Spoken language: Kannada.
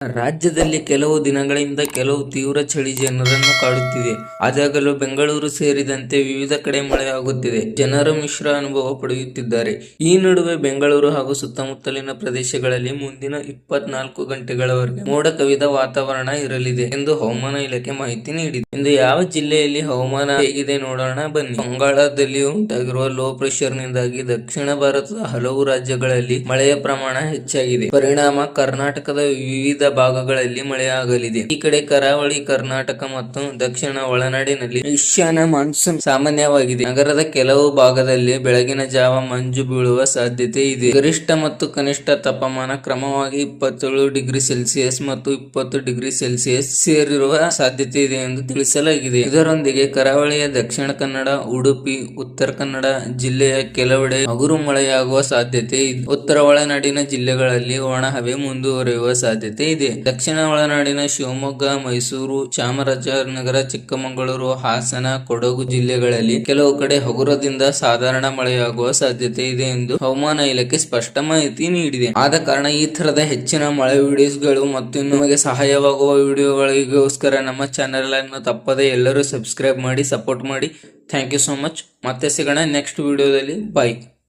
ರಾಜ್ಯದಲ್ಲಿ ಕೆಲವು ದಿನಗಳಿಂದ ಕೆಲವು ತೀವ್ರ ಚಳಿ ಜನರನ್ನು ಕಾಡುತ್ತಿದೆ. ಆದಾಗಲೂ ಬೆಂಗಳೂರು ಸೇರಿದಂತೆ ವಿವಿಧ ಕಡೆ ಮಳೆಯಾಗುತ್ತಿದೆ. ಜನರು ಮಿಶ್ರ ಅನುಭವ ಪಡೆಯುತ್ತಿದ್ದಾರೆ. ಈ ನಡುವೆ ಬೆಂಗಳೂರು ಹಾಗೂ ಸುತ್ತಮುತ್ತಲಿನ ಪ್ರದೇಶಗಳಲ್ಲಿ ಮುಂದಿನ 24 ಗಂಟೆಗಳವರೆಗೆ ಮೋಡ ಕವಿದ ವಾತಾವರಣ ಇರಲಿದೆ ಎಂದು ಹವಾಮಾನ ಇಲಾಖೆ ಮಾಹಿತಿ ನೀಡಿದೆ. ಇಂದು ಯಾವ ಜಿಲ್ಲೆಯಲ್ಲಿ ಹವಾಮಾನ ಹೇಗಿದೆ ನೋಡೋಣ ಬನ್ನಿ. ಬಂಗಾಳದಲ್ಲಿ ಉಂಟಾಗಿರುವ ಲೋ ಪ್ರೆಷರ್ ನಿಂದಾಗಿ ದಕ್ಷಿಣ ಭಾರತದ ಹಲವು ರಾಜ್ಯಗಳಲ್ಲಿ ಮಳೆಯ ಪ್ರಮಾಣ ಹೆಚ್ಚಾಗಿದೆ. ಪರಿಣಾಮ ಕರ್ನಾಟಕದ ವಿವಿಧ ಭಾಗಗಳಲ್ಲಿ ಮಳೆಯಾಗಲಿದೆ. ಈ ಕಡೆ ಕರಾವಳಿ ಕರ್ನಾಟಕ ಮತ್ತು ದಕ್ಷಿಣ ಒಳನಾಡಿನಲ್ಲಿ ಈಶಾನ್ಯ ಮಾನ್ಸೂನ್ ಸಾಮಾನ್ಯವಾಗಿದೆ. ನಗರದ ಕೆಲವು ಭಾಗದಲ್ಲಿ ಬೆಳಗಿನ ಜಾವ ಮಂಜು ಬೀಳುವ ಸಾಧ್ಯತೆ ಇದೆ. ಗರಿಷ್ಠ ಮತ್ತು ಕನಿಷ್ಠ ತಾಪಮಾನ ಕ್ರಮವಾಗಿ 27 ಡಿಗ್ರಿ ಸೆಲ್ಸಿಯಸ್ ಮತ್ತು 20 ಡಿಗ್ರಿ ಸೆಲ್ಸಿಯಸ್ ಸೇರಿರುವ ಸಾಧ್ಯತೆ ಇದೆ ಎಂದು ತಿಳಿಸಲಾಗಿದೆ. ಇದರೊಂದಿಗೆ ಕರಾವಳಿಯ ದಕ್ಷಿಣ ಕನ್ನಡ, ಉಡುಪಿ, ಉತ್ತರ ಕನ್ನಡ ಜಿಲ್ಲೆಯ ಕೆಲವೆಡೆ ಹಗುರು ಮಳೆಯಾಗುವ ಸಾಧ್ಯತೆ ಇದೆ. ಉತ್ತರ ಒಳನಾಡಿನ ಜಿಲ್ಲೆಗಳಲ್ಲಿ ಒಣಹವೆ ಮುಂದುವರಿಯುವ ಸಾಧ್ಯತೆ ಇದೆ. ದಕ್ಷಿಣ ಒಳನಾಡಿನ ಶಿವಮೊಗ್ಗ, ಮೈಸೂರು, ಚಾಮರಾಜನಗರ, ಚಿಕ್ಕಮಗಳೂರು, ಹಾಸನ, ಕೊಡಗು ಜಿಲ್ಲೆಗಳಲ್ಲಿ ಕೆಲವು ಕಡೆ ಹಗುರದಿಂದ ಸಾಧಾರಣ ಮಳೆಯಾಗುವ ಸಾಧ್ಯತೆ ಇದೆ ಎಂದು ಹವಾಮಾನ ಇಲಾಖೆ ಸ್ಪಷ್ಟ ಮಾಹಿತಿ ನೀಡಿದೆ. ಆದ ಕಾರಣ ಈ ತರದ ಹೆಚ್ಚಿನ ಮಳೆ ವಿಡಿಯೋಸ್ಗಳು ಮತ್ತು ನಿಮಗೆ ಸಹಾಯವಾಗುವ ವಿಡಿಯೋಗಳಿಗೋಸ್ಕರ ನಮ್ಮ ಚಾನೆಲ್ ಅನ್ನು ತಪ್ಪದೆ ಎಲ್ಲರೂ ಸಬ್ಸ್ಕ್ರೈಬ್ ಮಾಡಿ ಸಪೋರ್ಟ್ ಮಾಡಿ. Thank you so much. ಮತ್ತೆ ಸಿಗೋಣ ನೆಕ್ಸ್ಟ್ ವಿಡಿಯೋದಲ್ಲಿ. ಬಾಯ್.